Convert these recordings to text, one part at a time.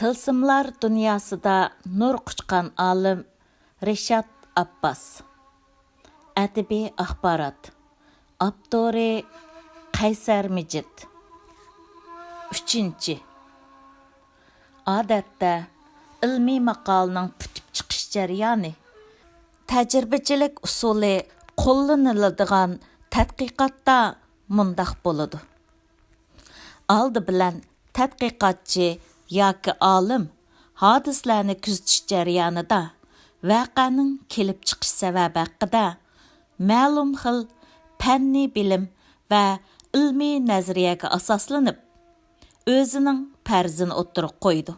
Tılsımlar dünyasida nur quchqan olim Rishad Abbas. Ədəbi axbarat. Abdori Qaysar Mijid. 3. Odatda ilmiy maqolaning putib chiqish jarayoni tajribachilik usuli qo'llaniladigan tadqiqotda mundaq bo'ladi. Aldı bilan tadqiqotchi yoki olim hodislarni kuzatish jarayonida voqeaning kelib chiqish sababi haqida ma'lum xil fanniy bilim va ilmiy nazariyaga asoslanib o'zining farzini o'ttirib qo'ydi.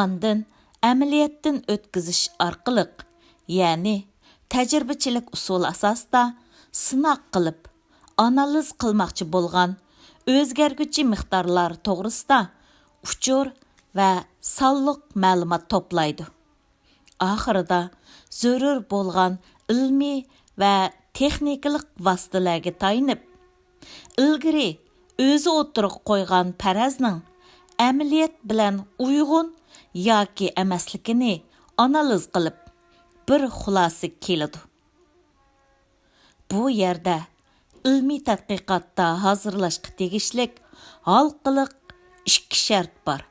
Ondan amaliyotdan o'tkazish orqali, ya'ni tajribachilik usuli asosida sinoq qilib, analiz qilmoqchi bo'lgan o'zgarguchi miqdorlar to'g'risida uchur va sonliq ma'lumot to'playdi. Oxirida zarur bo'lgan ilmiy va texnikalik vositalarga tayinib, ilgari o'zi o'tirib qo'ygan farazning amaliyot bilan uyg'un yoki emasligini analiz qilib, bir xulosa keladi. Bu yerda ilmiy tadqiqotda hozirlashga tegishlik halqiliq 2 shart bor.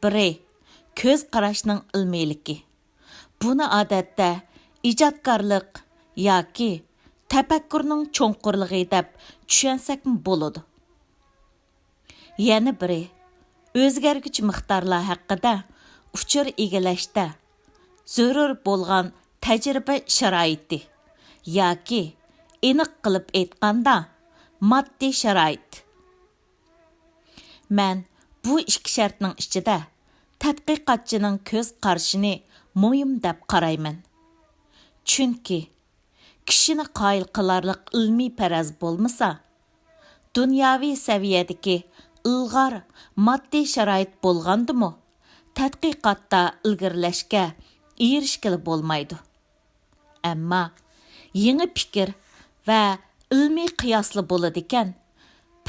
Biri, ko'z qarashning ilmiyligi. Buni odatda ijodkorlik yoki tafakkurning cho'nqurligi deb tushunsak bo'ladi. Yana biri, o'zgarguchi miqdorlar haqida uchur egallashda zarur bo'lgan tajriba sharoiti yoki aniq qilib aytganda moddiy sharoit. Men bu 2 shartning ichida tadqiqotchining ko'z qarashini muhim deb qarayman. Chunki kishini qoyil qilarlik ilmiy faraz bo'lmasa, dunyoviy saviyadagi ilg'or moddiy sharoit bo'lgandimi, tadqiqotda ilgirlashga erishgili bo'lmaydi. Ammo yangi fikr va ilmiy qiyosli bo'ladigan,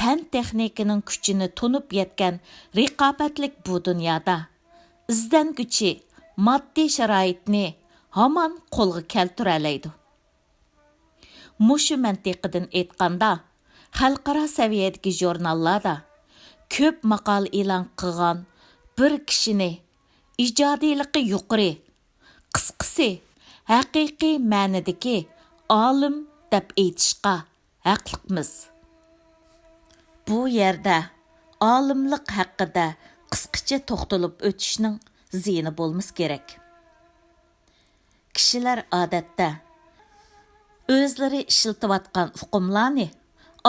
fan texnikaning kuchini tunib yetgan raqobatlik bu dunyoda izlanguchi moddiy sharoitni hamon qo'lga keltira oladi. Mushu mantiqidan aytganda, xalqaro saviyadagi jurnallarda ko'p maqola e'lon qilgan bir kishini ijodiyligi yuqori, qisqasi haqiqiy ma'nodagi olim deb aytishga haqliqmiz. Bu yerda olimlik haqida qisqacha to'xtalib o'tishning ziyni bo'lmas kerak. Kishilar odatda o'zlari ishlatayotgan uqumlarni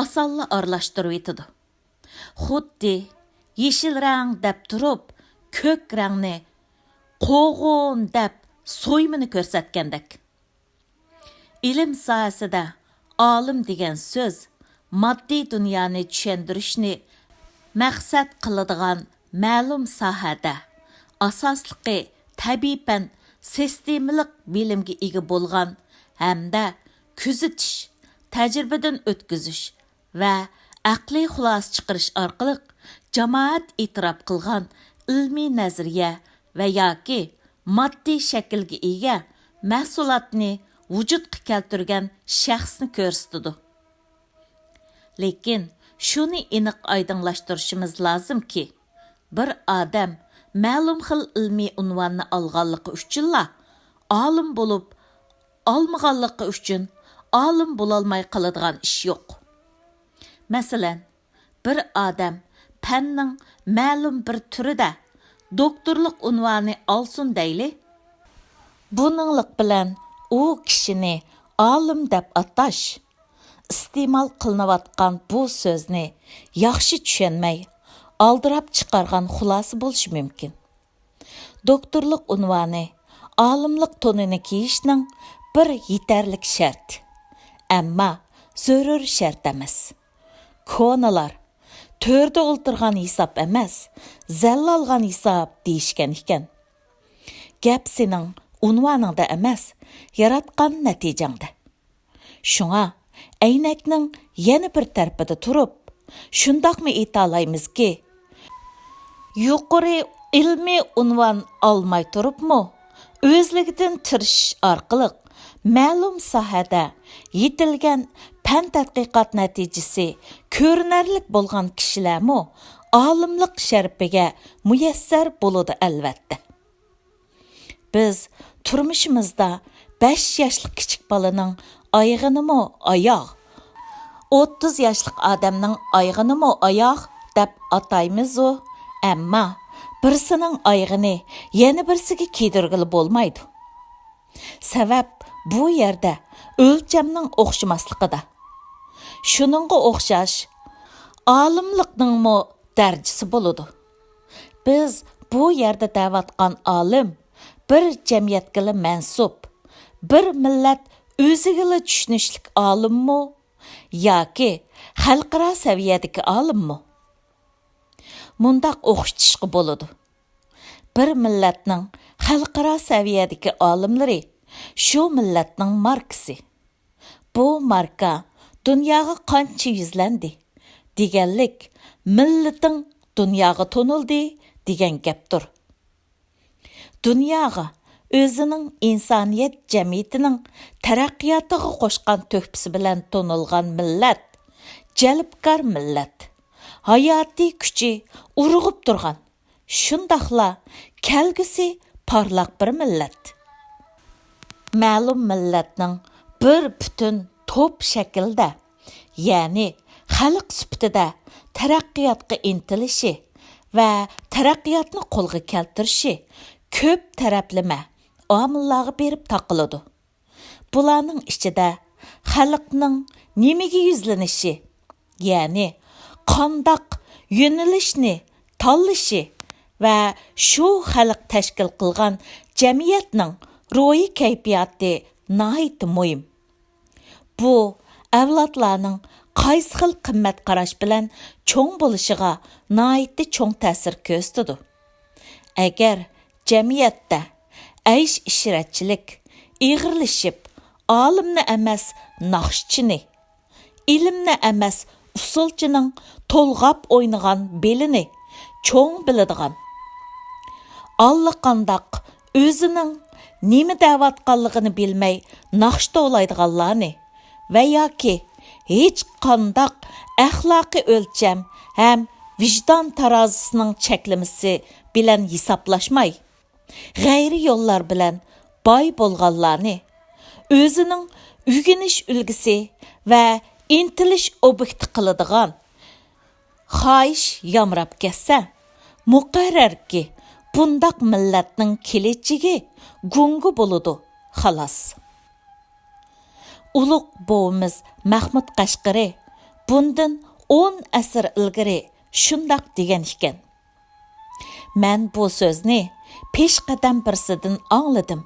osonla aralashtirib etadi. Xuddi yeshil rang deb turib, ko'k rangni qo'g'on deb so'ymini ko'rsatgandek. Ilm sohasida olim degan so'z moddiy dunyoni tushuntirishni maqsad qiladigan ma'lum sohada asosligi tabiiy fan sistemalik bilimga ega bo'lgan hamda kuzatish, tajribadan o'tkazish va aqliy xulosa chiqarish orqali jamoat e'tirof qilgan ilmiy nazariya va yoki moddiy shaklga ega mahsulotni vujudga keltirgan shaxsni ko'rsatadi. Lekin shuni aniq oydinlashtirishimiz lozimki, bir odam ma'lum xil ilmiy unvonni olganligi uchunla olim bo'lib olmaganligi uchun olim bo'lolmay qoladigan ish yo'q. Masalan, bir odam fanning ma'lum bir turida doktorlik unvoni olsin deyli. Buninglik bilan u kishini olim deb atash, iste'mol qilinayotgan bu so'zni yaxshi tushunmay, aldirab chiqargan xulosa bo'lishi mumkin. Doktorlik unvoni olimlik tonini kiyishning bir yetarlik shart, ammo zarur shart emas. Konalar to'rda o'ltirgan hisob emas, zalla olgan hisob deyishgan ekan. Gap sening unvoningda emas, yaratgan natijangda. Shunga aynakning yana bir tarafida turib, shundoqmi ayta olamizki, yuqori ilmiy unvon olmay turibmi, o'zligidan tirishish orqali ma'lum sohada yetilgan fan tadqiqot natijasi ko'rinarlik bo'lgan kishilarmi olimlik sharpiga muyassar bo'ladi albatta. Biz turmushimizda 5 yoshlik kichik bolaning oyog'inimi oyoq, 30 yoshlik odamning oyog'inimi oyoq deb ataymiz, ammo birisining oyog'ini yana birisiga kiydirgili bo'lmaydi. Sabab bu yerda o'lchamning o'xshamasligida. Shuningga o'xshash olimlikningmi darajasi bo'ladi. Biz bu yerda da'vatgan olim bir jamiyatga mansub, bir millat o'ziga tushunishlik olimmi yoki xalqaro saviyadagi olimmi? Mundaq o'xshatishga bo'ladi. Bir millatning xalqaro saviyadagi olimlari shu millatning markasi. Bu marka dunyoga qancha yuzlandi deganlik millating dunyoga tonildi degan gapdir. Dunyoga o'zining insoniyat jamiyatining taraqqiyotiga qo'shgan to'hfasi bilan tonilgan millat, jalbkor millat, hayotiy kuchi urg'ib turgan, shundaqla kelgusi parlaq bir millat. Ma'lum millatning bir butun to'p shaklda, ya'ni xalq sifatida taraqqiyotga intilishi va taraqqiyotni qo'lga keltirishi ko'p taraflama omillarga berib taqiladi. Bularning ichida xalqning nimaga yuzlanishi, ya'ni qandoq yo'nalishni tanlashi va shu xalq tashkil qilgan jamiyatning ruhiy kayfiyati nihoyat muhim. Bu avlodlarning qaysi xil qimmat qarash bilan cho'ng bo'lishiga nihoyat cho'ng ta'sir ko'rsatadi. Agar jamiyatda aysh ishratchilik ig'irlashib, olimni emas naqshchini, ilmni emas usulchining to'lg'ab o'ynagan belini cho'ng biladigan, allaqandoq o'zining nima da'vatganligini bilmay naqshda o'laydiganlarni va yoki hech qandoq axloqiy o'lcham ham vijdon tarozisining cheklamasi bilan hisoblashmay, g'ayri yo'llar bilan boy bo'lganlarni o'zining o'rganish ulgisi va intilish obyekti qiladigan xohish yamrab ketsa, muqarrarki bundaq millatning kelajagi gungu bo'ladi, xolos. Ulug' bovimiz Mahmud Qashqari bundan 10 asr ilgari shundoq degan ekan. Men bu so'zni peshqadam birsidan angladim.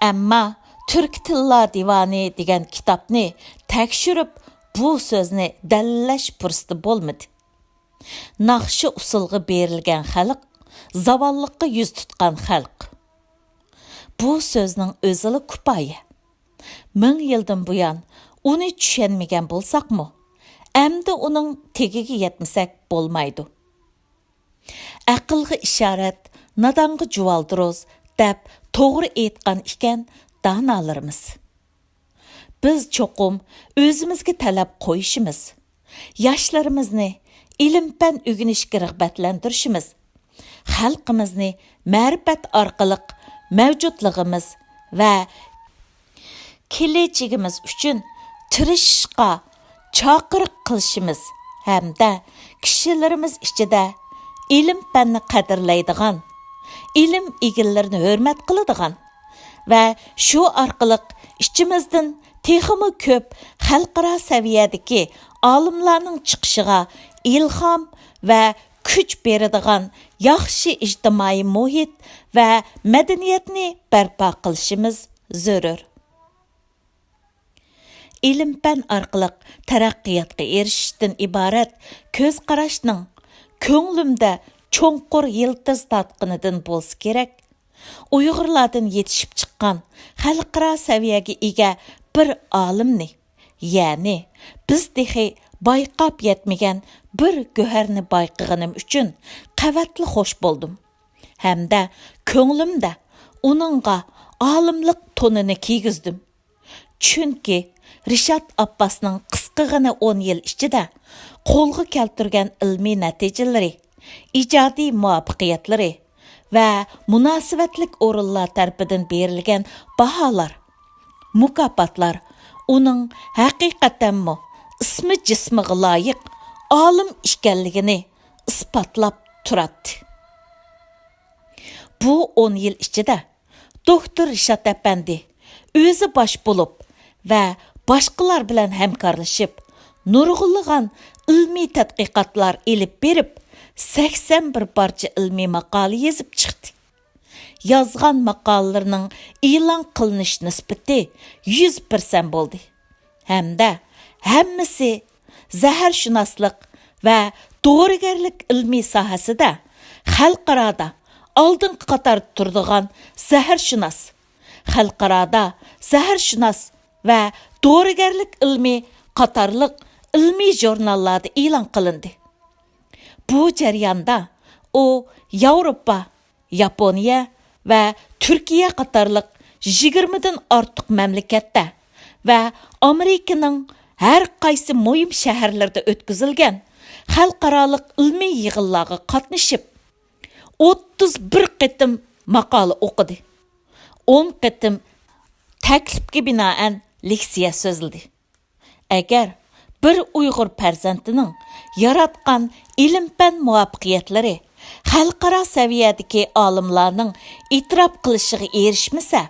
Ammo Turk tilla divani degan kitobni tekshirib bu so'zni dalillash fursati bo'lmadi. Naqshi usulga berilgan xalq, zavolliqqa yuz tutgan xalq. Bu so'zning o'zili kifoya. 1000 yildan buyon uni tushunmagan bo'lsaqmi, endi uning tegiga yetmasak bo'lmaydi. Aqlga ishorat, nadonga juvaldiroz deb to'g'ri aytgan ekan donolarimiz. Biz cho'qim o'zimizga talab qo'yishimiz, yoshlarimizni ilm-fan o'rganishga rag'batlantirishimiz, xalqimizni ma'rifat orqali mavjudligimiz va kelajagimiz uchun tirishishga chaqiriq qilishimiz hamda kishilarimiz ichida ilm-fanni qadrlaydigan, ilm egillarini hurmat qiladigan va shu orqali ichimizdan texmi ko'p xalqaro saviyadagi olimlarning chiqishiga ilhom va kuch beradigan yaxshi ijtimoiy muhit va madaniyatni barpo qilishimiz zarur. Ilm-fan orqali taraqqiyotga erishishdan iborat ko'z qarashning ko'nglimda cho'nqur yiltiz tatqinidan bo'lsa kerak. Uyg'urlardan yetishib chiqqan xalqaro saviyaga ega bir olimni, ya'ni biz dehi bayqab yetmagan bir go'harni bayqaganim uchun qavatli xoş boldim. Hamda ko'nglimda uningga olimlik tonini kiygizdim. Chunki Rishad Abbasning qisqagina 10 yil ichida qo'lga keltirgan ilmiy natijalari, ijodiy muvaffaqiyatlari va munosabatlik o'rinlar tarafidan berilgan baholar, mukofotlar uning haqiqatanmi ismi jismiga loyiq olim ekanligini isbotlab turadi. Bu 10 yil ichida doktor Rishad Apandi o'zi bosh bo'lib va boshqalar bilan hamkorlashib, nurg'unlagan ilmiy tadqiqotlar elib berib, 81 parcha ilmiy maqola yozib chiqdi. Yozgan maqolalarining e'lon qilinish nisbati 100% bo'ldi. Hamda hammasi zaharshunoslik va dorigarlik ilmiy sohasida xalqaroda oldingi qatorda turadigan zaharshunos, xalqaroda zaharshunos va dorigarlik ilmiy qatorliq ilmiy jurnallarda e'lon qilindi. Bu jarayonda u Yevropa, Yaponiya va Turkiya qatorliq 20 dan ortiq mamlakatda va Amerikaning har qaysi muhim shaharlarda o'tkazilgan xalqaroliq ilmiy yig'inlarga qatnashib, 31 qitim maqola o'qidi. 10 qitim taklifga binoan leksiya so'zildi. Agar bir Uyg'ur farzandining yaratgan ilm-fan muvaffaqiyatlari xalqaro saviyadagi olimlarning e'tirof qilishiga erishmasa,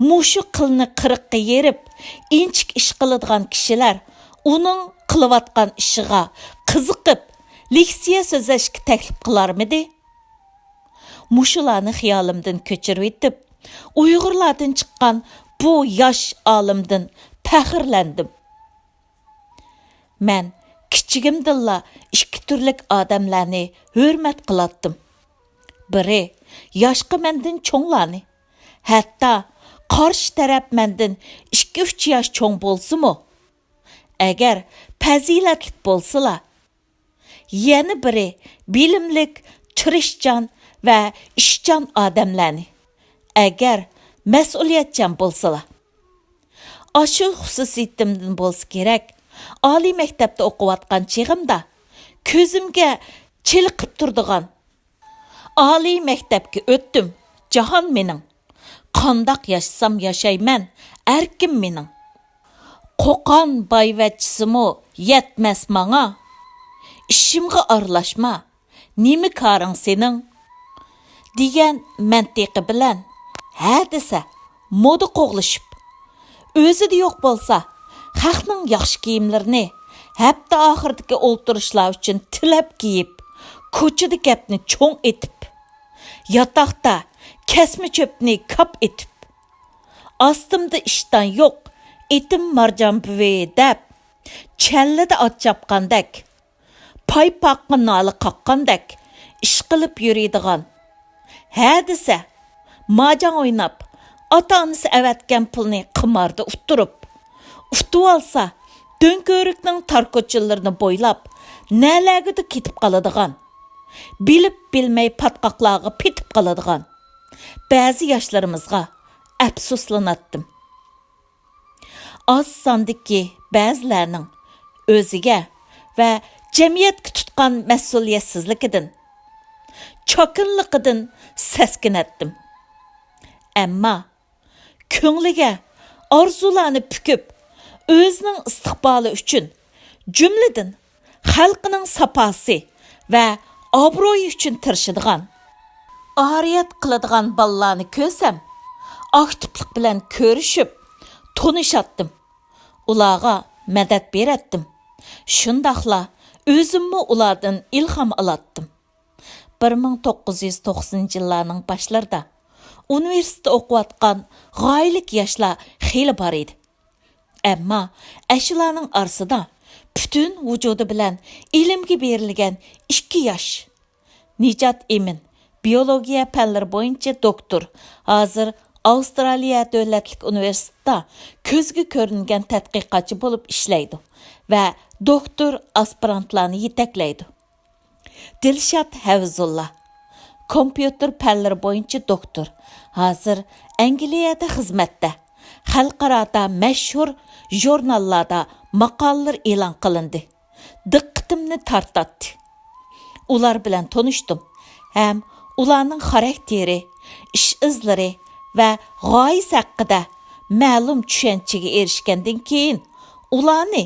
mushu qilni qirqqa yerib, inchik ish qiladigan kishilar uning qilayotgan ishiga qiziqib, leksiya so'zlashga taklif qilarmidi? Mushularni xiyolimdan ko'chirib etib, Uyg'urlardan chiqqan bu yosh olimdan faxrlandim. Men kichigimdilla ikki turlik odamlarni hurmat qilatdim. Biri yoshqa mendan cho'nglarni, hatto qarshi taraf mendan 2-3 yosh cho'ng bo'lsa-mu, agar fazilatlik bo'lsalar, yana biri bilimlik, tirishchan va ishchan odamlarni, agar mas'uliyatchan bo'lsalar. Ashu xususiyatimdan bo'lsa kerak. Oliy maktabda o'qiyotgan chig'imda ko'zimga chiliqib turdigan. Oliy maktabga o'tdim. Jahon mening. Qandoq yashasam yashayman, erkim mening. Qo'qon boyvachchisimi yetmas manga. Ishimga aralashma. Nima koring sening? degan mantiqi bilan ha desa, moda qo'g'lishib, o'zida yo'q bo'lsa, xalqning yaxshi kiyimlarini hafta oxiridagi o'ltirishlar uchun tilab kiyib, ko'chada gapni cho'ng etib, yotoqda kasma cho'pni kap etib, ostimda ishdan yo'q, etim marjon buvi deb, challada ot chopqandak, pay paqqi noli qaqqandak ish qilib yuradigan. Ha desa, majan o'ynab, ota-onasi avatgan pulni qimarda uttirib, uftu olsa, döngkörükning tar ko'chalarni bo'ylab, nalagida ketib qoladigan. Bilib bilmay patqoqlarga petib qoladigan. Ba'zi yoshlarimizga afsuslanatdim. Az sondagi ba'zilarning o'ziga va jamiyatga tutgan mas'uliyatsizligidan, chokinligidan saskinatdim. Ammo ko'ngliga orzularni pukib, o'zining istiqboli uchun, jumladan xalqining saposi va obro'yi uchun tirishadigan, oriyat qiladigan bolalarni ko'rsam, aktivlik bilan ko'rishib, tonishatdim. Ularga madad beratdim. Shundaqla o'zimmi ulardan ilhom olatdim. 1990-yillarning boshlarida universitetda o'qiyotgan g'oylik yoshlar xeyli bor edi. Ammo ashularning orasida butun vujudi bilan ilmga berilgan 2 yosh. Nijat Emin, biologiya fanlari bo'yicha doktor, hozir Avstraliya davlatlik universitetida ko'zga ko'ringan tadqiqotchi bo'lib ishlaydi va doktor aspirantlarni yetaklaydi. Dilshad Havzulla, kompyuter fənləri boyunca doktor. Hazır Angliyada xizmətdə. Xalqarada məşhur jurnallarda maqalalar e'lon qilindi. Diqqətimni tartatdı. Ular bilan tanışdım. Ham ularning xarakteri, ish izlari va g'oyasi haqida ma'lum tushunchaga erishgandan keyin ularni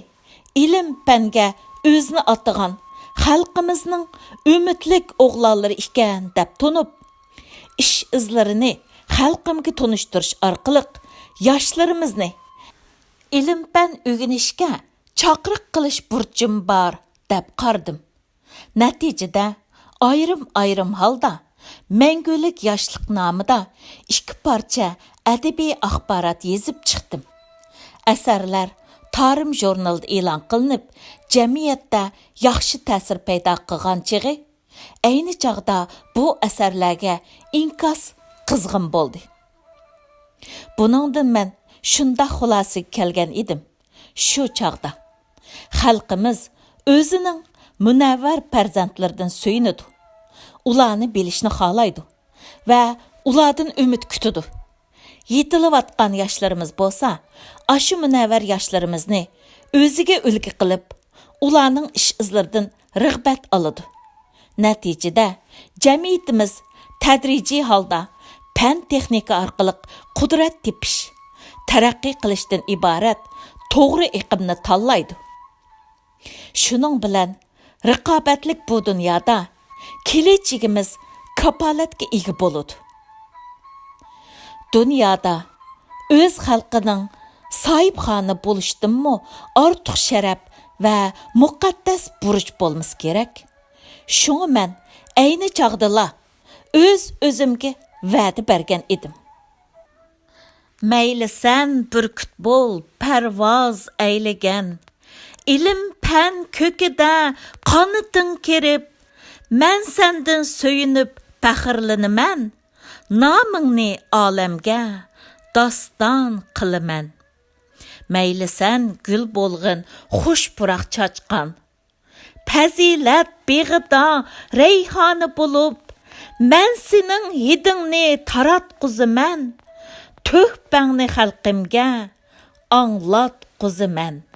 ilm-fanga o'zini atagan xalqimizning umidlik o'g'lonlari ekan deb tunib, ish izlarini xalqimga tanishtirish orqali yoshlarimizni ilm-fan o'rganishga chaqiriq qilish burchim bor deb qardim. Natijada ayrim holda Мәңгүлік yoshlik nomida 2 parcha adabiy axborot yezib chiqdim. Asarlar Tarim jurnalida e'lon qilinib, jamiyatda yaxshi ta'sir paydo qilgan chig'i, ayni chog'da bu asarlarga inkas qizg'in bo'ldi. Buningdan men shunday xulosaga kelgan edim. Shu chog'da xalqimiz o'zining munavvar farzandlaridan suyunadi. Ularni bilishni xohlaydi va ulardan umid kutadi. Yetilayotgan yoshlarimiz bo'lsa, ashu munavvar yoshlarimizni o'ziga ulgu qilib, ularning ish izlaridan rag'bat oladi. Natijada jamiyatimiz tadrijiy holda fan texnika orqali qudrat tepish, taraqqiy qilishdan iborat to'g'ri iqimni tanlaydi. Shuning bilan raqobatlik bu dunyoda kelajagimiz kapolatga ega bo'ladi. Dunyoda o'z xalqining sohibxoni bo'lishdanmi ortiq sharaf va muqaddas burch bo'lmasi kerak. Shunga men ayni chog'dala o'zimga va'da bergan edim. Mayli sen burkut bo'l, parvoz aylagan, ilm fan ko'kida qoniting kerib, men sendan so'yinib faxrlanaman, nomingni olamga doston qilaman. Mayli sen gul bo'lg'in, xush puroq chochqan, fazilat beg'ida rayhoni bo'lib, men sening hidingni taratquziman, tuhbangni xalqimga anglatquziman.